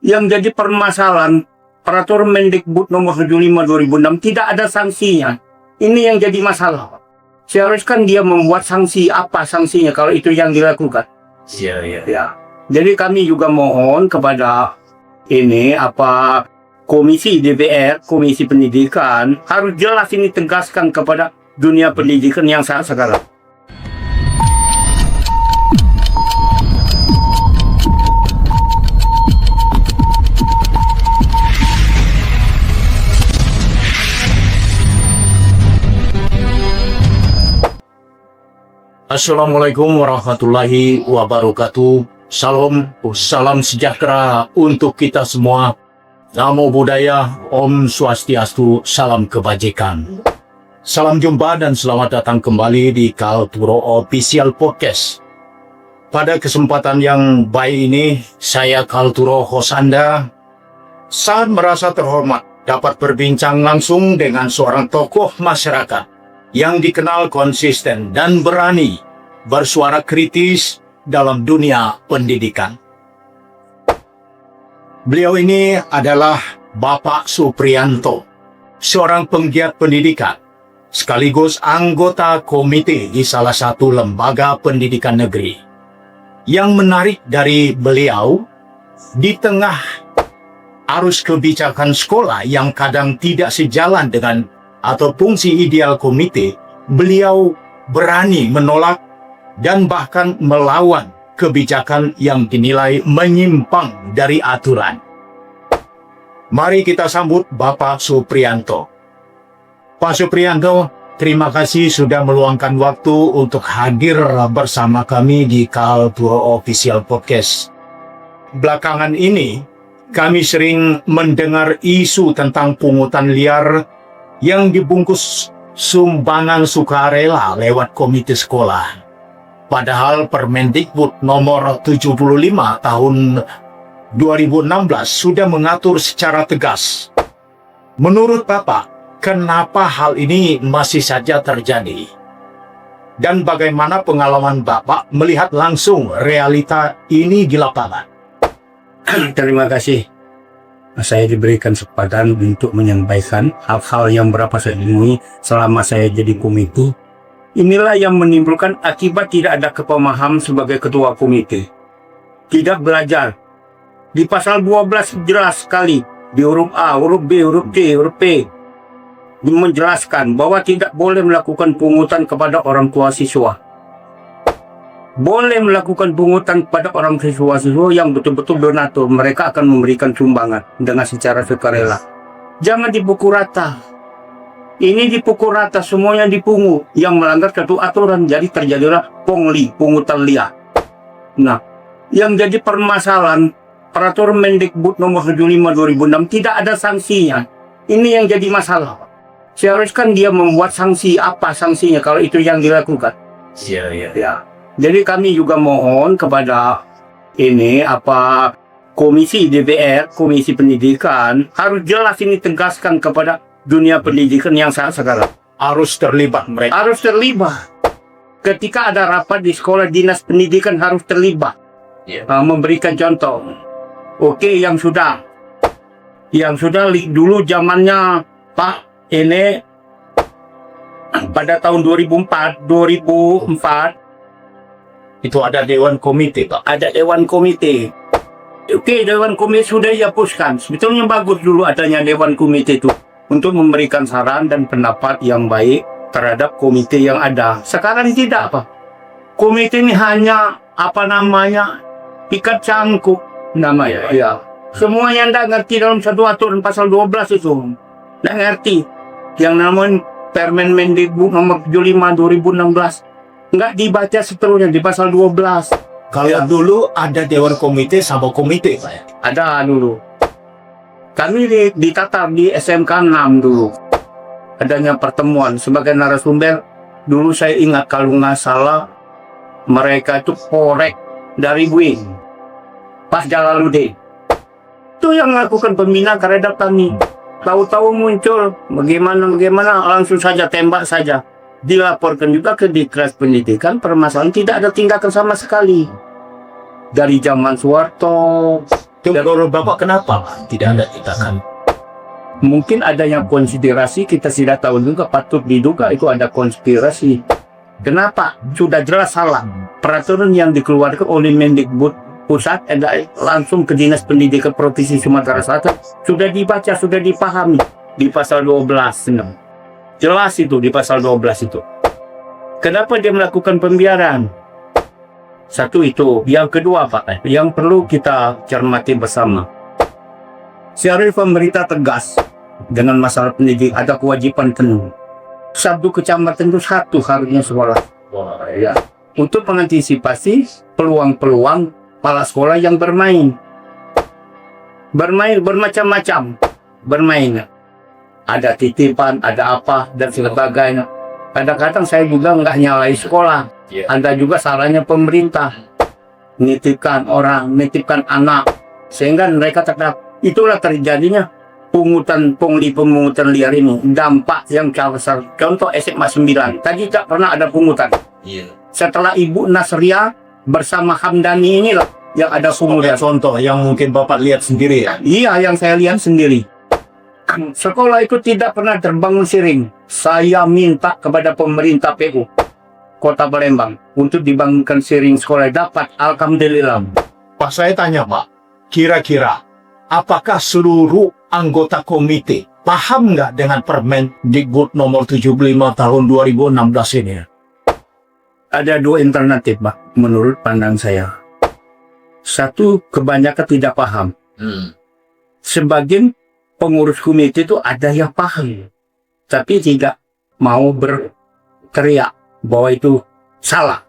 Yang jadi permasalahan peraturan Mendikbud nomor 75 2006 tidak ada sanksinya. Ini yang jadi masalah. Seharusnya dia membuat sanksi, apa sanksinya kalau itu yang dilakukan. Ya. Jadi kami juga mohon kepada Komisi DPR, Komisi Pendidikan harus jelas ini tegaskan kepada dunia pendidikan yang saat sekarang. Assalamualaikum warahmatullahi wabarakatuh. Salam sejahtera untuk kita semua. Namo Buddhaya, Om Swastiastu, salam kebajikan. Salam jumpa dan selamat datang kembali di Kalturo Official Podcast. Pada kesempatan yang baik ini, saya Kalturo host Anda sangat merasa terhormat dapat berbincang langsung dengan seorang tokoh masyarakat yang dikenal konsisten dan berani bersuara kritis dalam dunia pendidikan. Beliau ini adalah Bapak Supriyanto, seorang penggiat pendidikan, sekaligus anggota komite di salah satu lembaga pendidikan negeri. Yang menarik dari beliau, di tengah arus kebijakan sekolah yang kadang tidak sejalan dengan atau fungsi ideal komite, beliau berani menolak dan bahkan melawan kebijakan yang dinilai menyimpang dari aturan. Mari kita sambut Bapak Supriyanto. Pak Supriyanto, terima kasih sudah meluangkan waktu untuk hadir bersama kami di Kalturo Official Podcast. Belakangan ini, kami sering mendengar isu tentang pungutan liar yang dibungkus sumbangan sukarela lewat komite sekolah. Padahal Permendikbud nomor 75 tahun 2016 sudah mengatur secara tegas. Menurut Bapak, kenapa hal ini masih saja terjadi? Dan bagaimana pengalaman Bapak melihat langsung realita ini di lapangan? Terima kasih. Saya diberikan kesempatan untuk menyampaikan hal-hal yang berapa saya temui selama saya jadi komite. Inilah yang menimbulkan akibat tidak ada kepemahaman sebagai ketua komite. Tidak belajar. Di pasal 12 jelas sekali, di huruf A, huruf B, huruf C, huruf P, menjelaskan bahwa tidak boleh melakukan pungutan kepada orang tua siswa. Boleh melakukan pungutan kepada orang siswa-siswa yang betul-betul donatur. Mereka akan memberikan sumbangan dengan secara sukarela. Jangan dipukul rata. Ini dipukul rata, semuanya dipungut. Yang melanggar satu aturan, jadi terjadilah pungutan liar. Nah, yang jadi permasalahan peraturan Mendikbud nomor 75 2006 tidak ada sanksinya. Ini yang jadi masalah. Seharusnya dia membuat sanksi, apa sanksinya kalau itu yang dilakukan. Ya. Jadi kami juga mohon kepada Komisi DPR, Komisi Pendidikan harus jelas ini tegaskan kepada dunia pendidikan yang saat sekarang. Harus terlibat mereka. Harus terlibat. Ketika ada rapat di sekolah, dinas pendidikan harus terlibat. Memberikan contoh. Oke, yang sudah dulu zamannya Pak pada tahun 2004 itu ada dewan komite, Pak. Ada dewan komite. Oke, dewan komite sudah dihapuskan. Sebetulnya bagus dulu adanya dewan komite itu untuk memberikan saran dan pendapat yang baik terhadap komite yang ada. Sekarang tidak, Pak. Komite ini hanya ikat cangkuk namanya. Ya. Semua yang tidak ngerti dalam satu aturan pasal 12 itu. Tidak ngerti. Yang namanya Permen Mendikbud nomor 75 2016. Nggak dibaca seterusnya di pasal 12. Kalau dulu ada dewan komite sama komite, Pak. Ada dulu. Kami ditatap di SMK 6 dulu. Adanya pertemuan sebagai narasumber. Dulu saya ingat kalau nggak salah mereka itu korek dari BUI. Pak Jalaluddin. Itu yang melakukan pembinaan terhadap kami. Tahu-tahu muncul bagaimana langsung saja tembak saja. Dilaporkan juga ke Dikras Pendidikan, permasalahan tidak ada tindakan sama sekali. Dari zaman Soeharto, Menurut Bapak kenapa tidak ada tindakan? Mungkin ada yang konspirasi, kita tidak tahu juga, patut diduga itu ada konspirasi. Kenapa? Sudah jelas salah. Peraturan yang dikeluarkan oleh Mendikbud pusat langsung ke Dinas Pendidikan Provinsi Sumatera Selatan sudah dibaca, sudah dipahami di pasal 12. Jelas itu di pasal 12 itu. Kenapa dia melakukan pembiaran? Satu itu. Yang kedua, Pak, yang perlu kita cermati bersama. Seharusnya pemerintah tegas dengan masalah pendidik, ada kewajiban penuh. Satu kecamatan itu satu harusnya sekolah. Ya. Untuk mengantisipasi peluang-peluang kepala sekolah yang bermain. Bermain bermacam-macam. Bermain. Ada titipan, ada apa, dan sebagainya. Kadang-kadang saya juga nggak nyalai sekolah. Ada juga salahnya pemerintah. Nitipkan orang, nitipkan anak. Sehingga mereka tetap. Itulah terjadinya pungutan liar ini. Dampak yang besar. Contoh SMA 9. Tadi tak pernah ada pungutan. Setelah Ibu Nasria bersama Hamdani inilah yang ada pungutan. Contoh yang mungkin Bapak lihat sendiri ya? Iya, yang saya lihat sendiri. Sekolah itu tidak pernah terbangun siring. Saya minta kepada pemerintah PU Kota Palembang untuk dibangunkan siring sekolah. Dapat, alhamdulillah. Pak, saya tanya Pak, kira-kira apakah seluruh anggota komite paham nggak dengan Permen Dikbud nomor 75 tahun 2016 ini? Ada dua alternatif, Pak, menurut pandang saya. Satu, kebanyakan tidak paham. Sebagian pengurus komite itu ada yang paham, tapi tidak mau berteriak bahwa itu salah.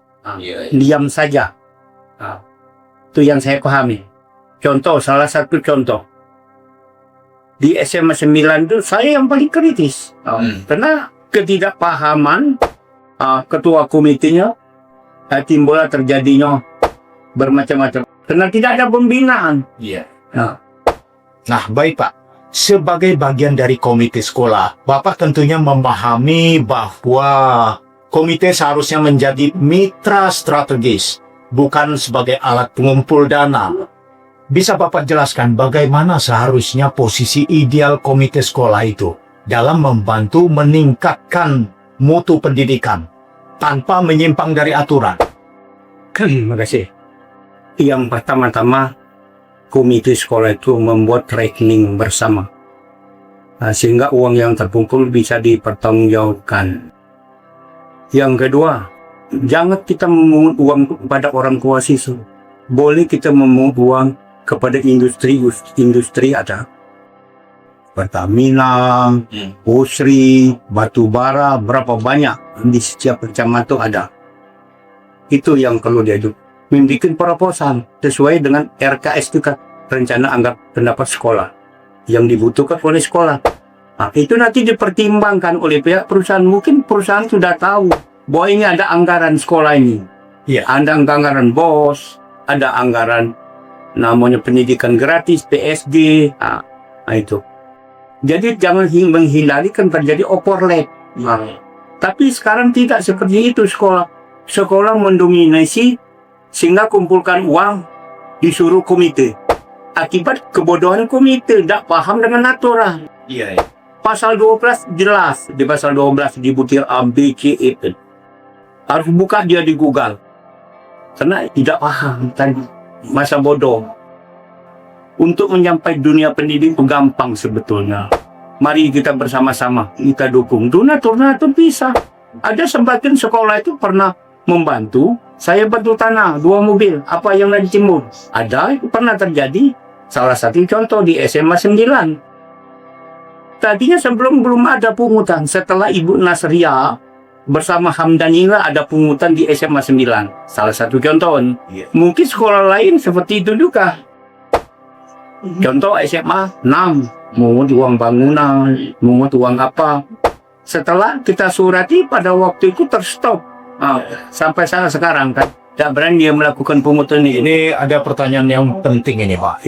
Diam saja. Itu yang saya pahami. Contoh, salah satu contoh. Di SMA 9 itu saya yang paling kritis. Karena ketidakpahaman ketua komitenya, timbullah terjadinya bermacam-macam. Karena tidak ada pembinaan. Nah, baik Pak. Sebagai bagian dari komite sekolah, Bapak tentunya memahami bahwa komite seharusnya menjadi mitra strategis, bukan sebagai alat pengumpul dana. Bisa Bapak jelaskan bagaimana seharusnya posisi ideal komite sekolah itu dalam membantu meningkatkan mutu pendidikan tanpa menyimpang dari aturan? Terima kasih. Yang pertama-tama, komite sekolah itu membuat rekening bersama. Sehingga uang yang terkumpul bisa dipertanggungjawabkan. Yang kedua, jangan kita memungut uang kepada orang tua siswa. Boleh kita memungut uang kepada industri ada. Pertamina, Usri, Batubara, berapa banyak di setiap kecamatan ada. Itu yang perlu diajukan. Membuat proposal sesuai dengan RKS itu kan, rencana anggap pendapat sekolah yang dibutuhkan oleh sekolah. Itu nanti dipertimbangkan oleh pihak perusahaan. Mungkin perusahaan sudah tahu bahwa ini ada anggaran sekolah ini. Ada anggaran BOS, ada anggaran namanya pendidikan gratis, PSG. Itu. Jadi jangan menghindari kan terjadi overlap. Tapi sekarang tidak seperti itu sekolah. Sekolah mendominasi sehingga kumpulkan uang disuruh komite. Akibat kebodohan komite, tidak paham dengan aturan. Pasal 12 jelas. Di pasal 12 dibutir A, B, C, E. Harus buka dia di Google. Karena tidak paham tadi. Masa bodoh. Untuk menyampaikan dunia pendidik itu gampang sebetulnya. Mari kita bersama-sama, kita dukung. Donatur bisa. Ada sebagian sekolah itu pernah membantu. Saya bantu tanah 2 mobil. Apa yang lagi timbul? Ada, itu pernah terjadi. Salah satu contoh di SMA 9. Tadinya sebelum belum ada pungutan. Setelah Ibu Nasria bersama Hamdanila ada pungutan di SMA 9. Salah satu contoh. Mungkin sekolah lain seperti itu juga. Contoh SMA 6. Mungut uang bangunan, mungut uang apa. Setelah kita surati pada waktu itu terstop. Sampai sekarang kan tidak berani dia melakukan pungutan ini. Ini ada pertanyaan yang penting ini Pak.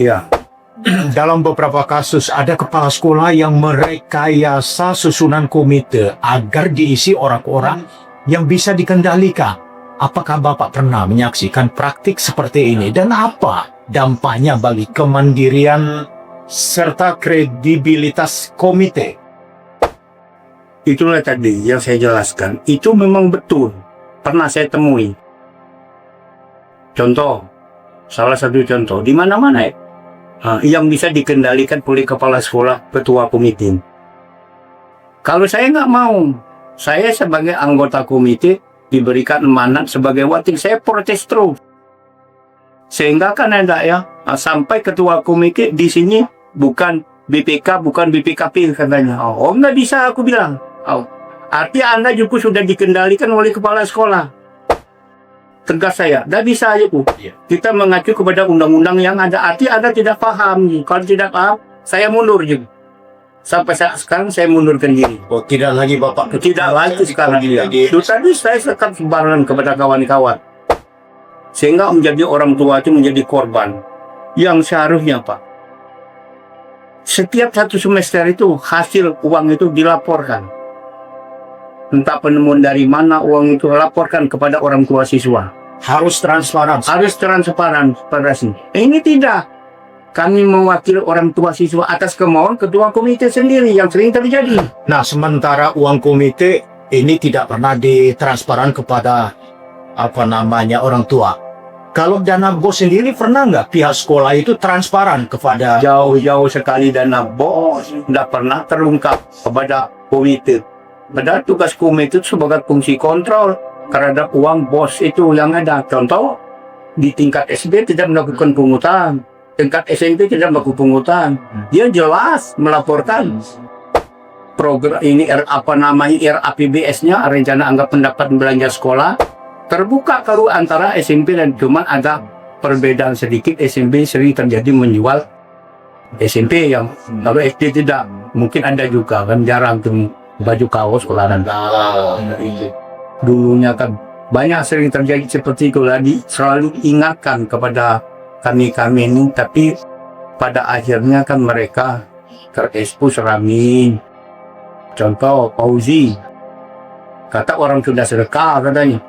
Dalam beberapa kasus ada kepala sekolah yang merekayasa susunan komite agar diisi orang-orang yang bisa dikendalikan. Apakah Bapak pernah menyaksikan praktik seperti ini dan apa dampaknya bagi kemandirian serta kredibilitas komite? Itulah tadi yang saya jelaskan. Itu memang betul. Pernah saya temui. Contoh, salah satu contoh, di mana-mana ya, yang bisa dikendalikan oleh kepala sekolah, ketua komite. Kalau saya nggak mau, saya sebagai anggota komite diberikan amanat sebagai wakil, saya protes terus. Sehingga kan ada ya, sampai ketua komite di sini bukan BPK, bukan BPKP katanya. Oh, nggak bisa aku bilang. Oh, artinya Anda juga sudah dikendalikan oleh kepala sekolah. Tegas saya, nggak bisa aja Bu. Kita mengacu kepada undang-undang yang ada. Artinya Anda tidak paham. Kalau tidak paham, saya mundur juga. Sampai sekarang saya mundurkan diri. Oh, tidak lagi Bapak? Tidak lagi sekarang. Itu tadi saya sekat sembarangan kepada kawan-kawan. Sehingga menjadi orang tua itu menjadi korban. Yang seharusnya Pak, setiap satu semester itu hasil uang itu dilaporkan. Entah penemuan dari mana uang itu laporkan kepada orang tua siswa. Harus transparan. Harus transparan pada sini. Ini tidak. Kami mewakili orang tua siswa atas kemauan ketua komite sendiri yang sering terjadi. Nah, sementara uang komite ini tidak pernah ditransparan kepada orang tua. Kalau dana BOS sendiri pernah nggak pihak sekolah itu transparan kepada? Jauh-jauh sekali dana BOS tidak pernah terungkap kepada komite. Padahal tugas komite itu sebagai fungsi kontrol terhadap uang BOS itu yang ada. Contoh, di tingkat SD tidak melakukan pungutan. Tingkat SMP tidak melakukan pungutan. Dia jelas melaporkan program ini RAPBS-nya, rencana anggap pendapat belanja sekolah, terbuka kalau antara SMP dan cuma ada perbedaan sedikit. SMP sering terjadi menjual SMP yang kalau SD tidak. Mungkin ada juga kan jarang tuh baju kaos olahraga. Dulunya kan banyak sering terjadi seperti itu. Tadi selalu ingatkan kepada kami ini, tapi pada akhirnya kan mereka terekspos rame. Contoh Fauzi, kata orang sudah sedekah katanya.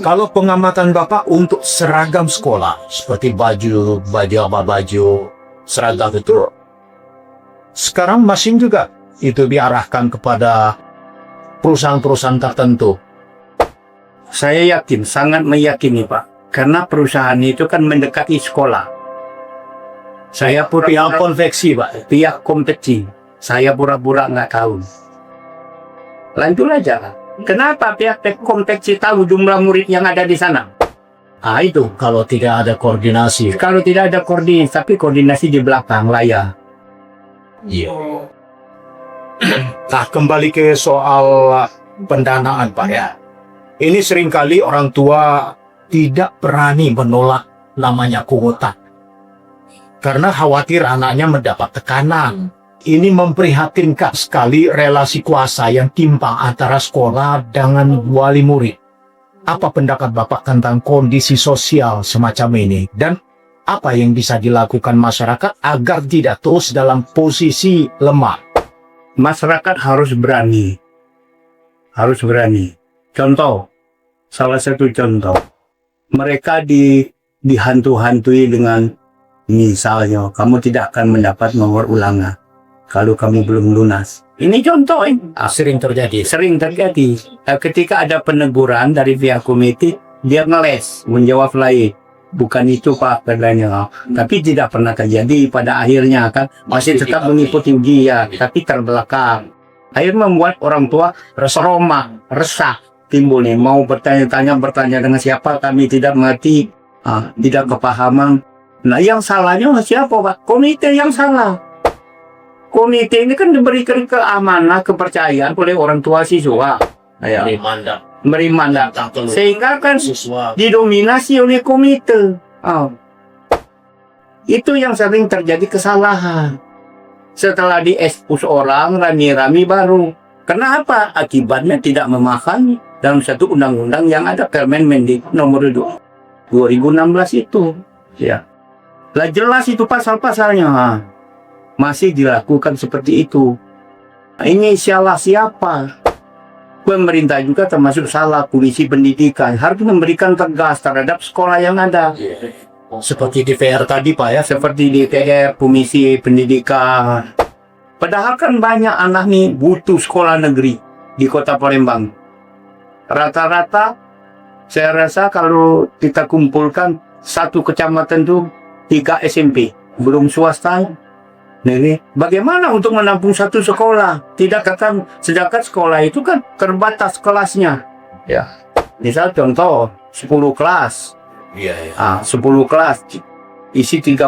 Kalau pengamatan Bapak untuk seragam sekolah seperti baju seragam itu sekarang masih juga itu diarahkan kepada perusahaan-perusahaan tertentu. Saya yakin, sangat meyakini Pak. Karena perusahaan itu kan mendekati sekolah. Saya Pihak konveksi, Pak. Pihak kompetisi. Saya pura-pura nggak tahu. Lanjut aja. Kenapa pihak kompetisi tahu jumlah murid yang ada di sana? Itu. Kalau tidak ada koordinasi. Kalau tidak ada koordinasi, tapi koordinasi di belakang layar. Iya. Nah, kembali ke soal pendanaan, Pak ya. Ini seringkali orang tua tidak berani menolak namanya kuota karena khawatir anaknya mendapat tekanan. Ini memprihatinkan sekali relasi kuasa yang timpang antara sekolah dengan wali murid. Apa pendapat Bapak tentang kondisi sosial semacam ini dan apa yang bisa dilakukan masyarakat agar tidak terus dalam posisi lemah? Masyarakat harus berani. Harus berani. Contoh, salah satu contoh. Mereka dihantu-hantui dengan misalnya kamu tidak akan mendapat nomor ulangan kalau kamu belum lunas. Ini contoh Sering terjadi. Sering terjadi. Ketika ada peneguran dari pihak komite, dia ngeles, menjawab lain. Bukan itu Pak katanya. Tapi tidak pernah terjadi pada akhirnya kan. Masih tetap mengikuti dia, tapi terbelakang. Akhirnya membuat orang tua resah. Timbul nih, mau bertanya dengan siapa, kami tidak mengerti, tidak kepahaman. Nah, yang salahnya siapa Pak? Komite yang salah. Komite ini kan diberikan keamanan, kepercayaan oleh orang tua siswa. Beri mandat. Sehingga kan didominasi oleh komite. Itu yang sering terjadi kesalahan. Setelah diekspos orang, rame-rame baru. Kenapa? Akibatnya tidak memahami dalam satu undang-undang yang ada Permen Mendikbud nomor 2016 itu. Ya. Lah jelas itu pasal-pasalnya. Masih dilakukan seperti itu. Nah, ini salah siapa? Pemerintah juga termasuk salah, Komisi Pendidikan harus memberikan tegas terhadap sekolah yang ada. Seperti DPR tadi Pak ya. Seperti DPR, Komisi Pendidikan. Padahal kan banyak anak nih butuh sekolah negeri di Kota Palembang. Rata-rata saya rasa kalau kita kumpulkan satu kecamatan tuh 3 SMP, belum swasta negeri. Bagaimana untuk menampung satu sekolah? Tidak akan, sedangkan sekolah itu kan terbatas kelasnya. Ya. Misal contoh 10 kelas. Iya. 10 kelas isi 36.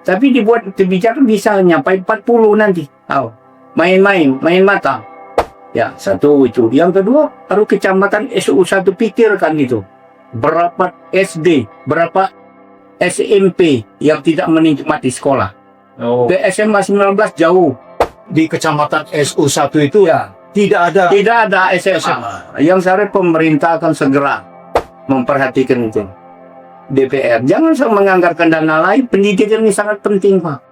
Tapi dibuat kebijakan bisa nyampai 40 nanti. Main mata. Ya, satu itu. Yang kedua, harus kecamatan SU1 pikirkan itu. Berapa SD, berapa SMP yang tidak menikmati sekolah. Ke SMA 19 jauh. Di kecamatan SU1 itu Ya, tidak ada SMA. Yang saya pemerintah akan segera memperhatikan itu. DPR jangan menganggarkan dana lain. Pendidikan ini sangat penting, Pak.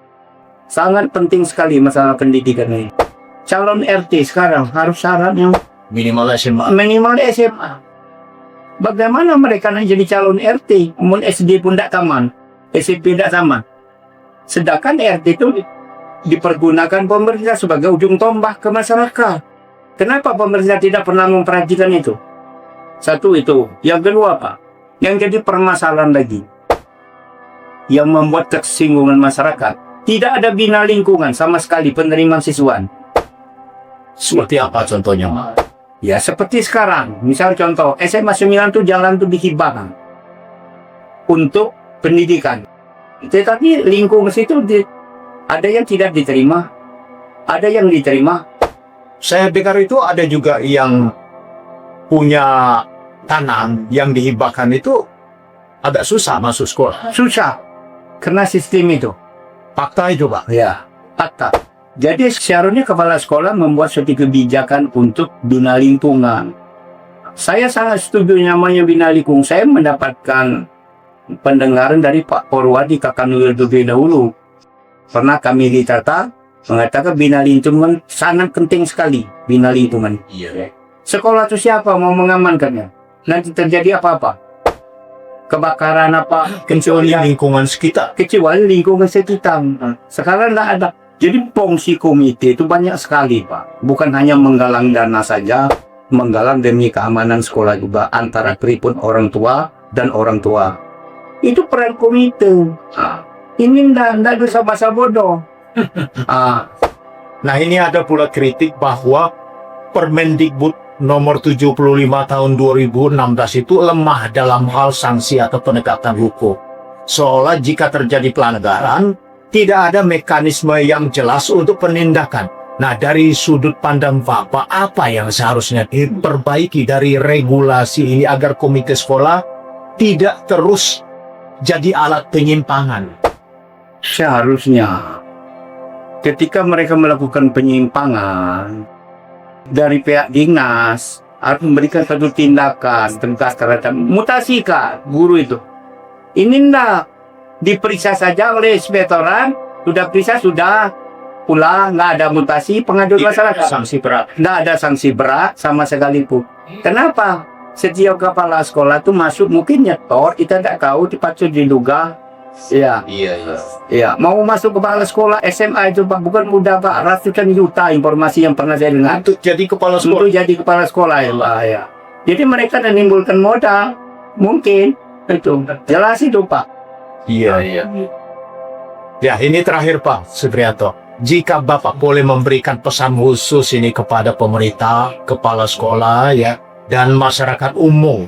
Sangat penting sekali masalah pendidikan ini. Calon RT sekarang harus syarat yang minimal SMA. minimal SMA. Bagaimana mereka nak jadi calon RT? Mun SD pun tidak taman, SMP tidak taman. Sedangkan RT itu dipergunakan pemerintah sebagai ujung tombak ke masyarakat. Kenapa pemerintah tidak pernah memperhatikan itu? Satu itu. Yang kedua, Pak, yang jadi permasalahan lagi, yang membuat kesinggungan masyarakat, tidak ada bina lingkungan sama sekali penerimaan siswaan. Seperti apa contohnya Pak? Ya seperti sekarang, misal contoh SMA 9 itu jalan itu dihibahkan untuk pendidikan. Tetapi lingkungan situ ada yang tidak diterima, ada yang diterima. Saya dengar itu ada juga yang punya tanah yang dihibahkan itu agak susah masuk sekolah. Susah, karena sistem itu. Fakta itu Pak. Ya, fakta. Jadi seharusnya kepala sekolah membuat suatu kebijakan untuk bina lingkungan. Saya sangat setuju namanya bina lingkungan. Saya mendapatkan pendengaran dari Pak Purwadi Kakanwil lebih dahulu. Pernah kami ditata mengatakan bina lingkungan sangat penting sekali. Bina lingkungan. Iya. Sekolah itu siapa mau mengamankannya? Nanti terjadi apa-apa? Kebakaran apa? Kecuali lingkungan sekitar. Kecuali lingkungan sekitar. Sekarang tidak ada. Jadi fungsi komite itu banyak sekali, Pak. Bukan hanya menggalang dana saja, menggalang demi keamanan sekolah juga antara tribun orang tua dan orang tua. Itu peran komite. Ini tidak bisa bahasa bodoh. Nah ini ada pula kritik bahwa Permendikbud nomor 75 tahun 2016 itu lemah dalam hal sanksi atau penegakan hukum. Seolah jika terjadi pelanggaran, tidak ada mekanisme yang jelas untuk penindakan. Nah, dari sudut pandang Bapak, apa yang seharusnya diperbaiki dari regulasi ini agar komite sekolah tidak terus jadi alat penyimpangan? Seharusnya ketika mereka melakukan penyimpangan dari pihak dinas harus memberikan satu tindakan tegas terhadap mutasikan guru itu. Ini enggak diperiksa saja oleh inspektorat, sudah periksa sudah pulang, nggak ada mutasi, pengaduan masyarakat. Sanksi berat. Nggak ada sanksi berat sama sekali pun. Kenapa? Setiap kepala sekolah itu masuk mungkin nyetor, kita tidak tahu, dipatut diduga. Iya. Iya. Mau masuk kepala sekolah SMA itu Pak, bukan mudah Pak, ratusan juta informasi yang pernah saya dengar. Untuk jadi kepala sekolah. Untuk jadi kepala sekolah ya Pak. Ya. Jadi mereka menimbulkan modal, mungkin itu. Jelas itu Pak. Iya. Ya, ini terakhir Pak Suprianto. Jika Bapak boleh memberikan pesan khusus ini kepada pemerintah, kepala sekolah ya, dan masyarakat umum,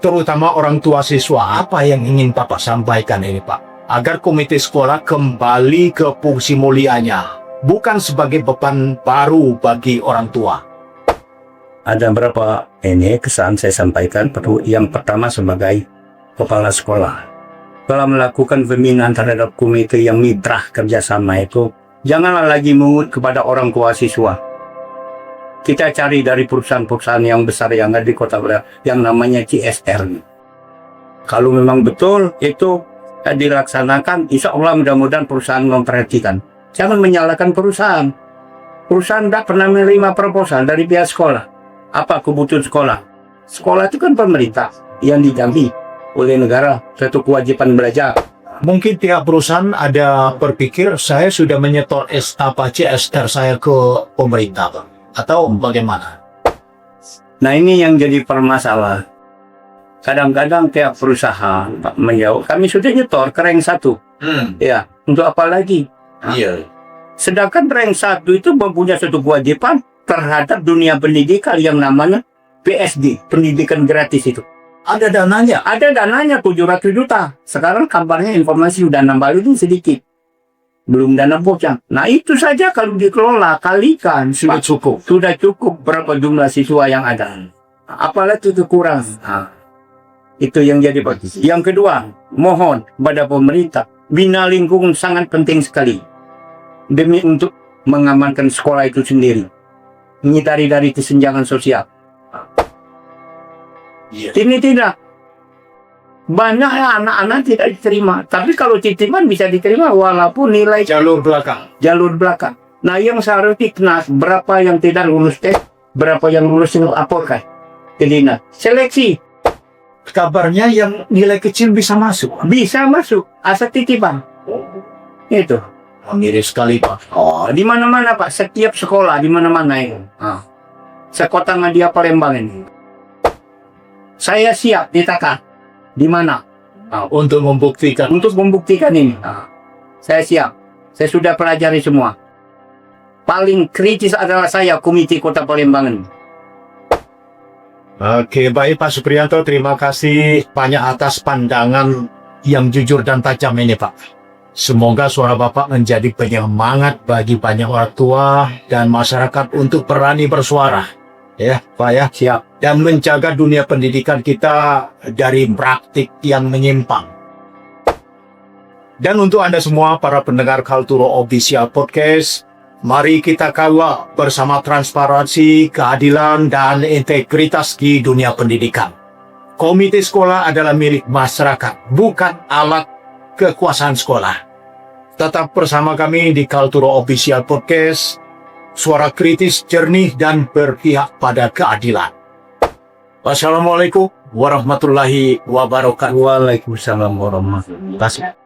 terutama orang tua siswa, apa yang ingin Bapak sampaikan ini Pak? Agar komite sekolah kembali ke fungsi mulianya, bukan sebagai beban baru bagi orang tua. Ada berapa ini kesan saya sampaikan. Yang pertama sebagai kepala sekolah. Kalau melakukan pembinaan terhadap komite yang mitra kerjasama itu, janganlah lagi mengut kepada orang tua siswa. Kita cari dari perusahaan-perusahaan yang besar yang ada di kota yang namanya CSR. Kalau memang betul itu dilaksanakan, insya Allah mudah-mudahan perusahaan memperhatikan. Jangan menyalahkan perusahaan. Perusahaan tidak pernah menerima proposal dari pihak sekolah. Apa kebutuhan sekolah? Sekolah itu kan pemerintah yang didampingi oleh negara, satu kewajiban belajar. Mungkin tiap perusahaan ada berpikir saya sudah menyetor CSR saya ke pemerintah, Pak. Atau bagaimana? Nah ini yang jadi permasalahan. Kadang-kadang tiap perusahaan Pak, menjawab, kami sudah nyetor ke rank 1. Ya, untuk apa lagi? Iya. Sedangkan rank 1 itu mempunyai satu kewajiban terhadap dunia pendidikan yang namanya PSD, pendidikan gratis itu. Ada dananya. Ada dananya 700 juta. Sekarang kabarnya informasi sudah nambah itu sedikit. Belum dana bocah. Nah itu saja kalau dikelola, kalikan. Sudah Pak, cukup. sudah cukup berapa jumlah siswa yang ada. Apalagi itu kurang. Nah, itu yang jadi bagus. Yang kedua, mohon kepada pemerintah, bina lingkungan sangat penting sekali. Demi untuk mengamankan sekolah itu sendiri. Menyadari dari kesenjangan sosial. Iya. Ini tidak. Banyak anak-anak tidak diterima. Tapi kalau titipan bisa diterima walaupun nilai Jalur belakang. jalur belakang. Nah yang seharusnya dikenal berapa yang tidak lulus tes, berapa yang lulus yang laporkan ke dinas. Seleksi Kabarnya yang nilai kecil bisa masuk. bisa masuk asal titipan. Itu. Miris sekali, Pak. Oh, di mana-mana Pak, setiap sekolah di mana-mana itu. Sekota Madia Palembang ini. Saya siap ditakan. Di mana? Untuk membuktikan. Untuk membuktikan ini. Saya siap. Saya sudah pelajari semua. Paling kritis adalah saya, Komite Kota Palembang ini. Oke, baik Pak Supriyanto. Terima kasih banyak atas pandangan yang jujur dan tajam ini, Pak. Semoga suara Bapak menjadi penyemangat bagi banyak orang tua dan masyarakat untuk berani bersuara. Ya, Pak ya. Siap. Dan menjaga dunia pendidikan kita dari praktik yang menyimpang. Dan untuk Anda semua, para pendengar Kalturo Official Podcast, mari kita kawal bersama transparansi, keadilan, dan integritas di dunia pendidikan. Komite sekolah adalah milik masyarakat, bukan alat kekuasaan sekolah. Tetap bersama kami di Kalturo Official Podcast, suara kritis, jernih, dan berpihak pada keadilan. Wassalamualaikum warahmatullahi wabarakatuh. Waalaikumsalam warahmatullahi wabarakatuh.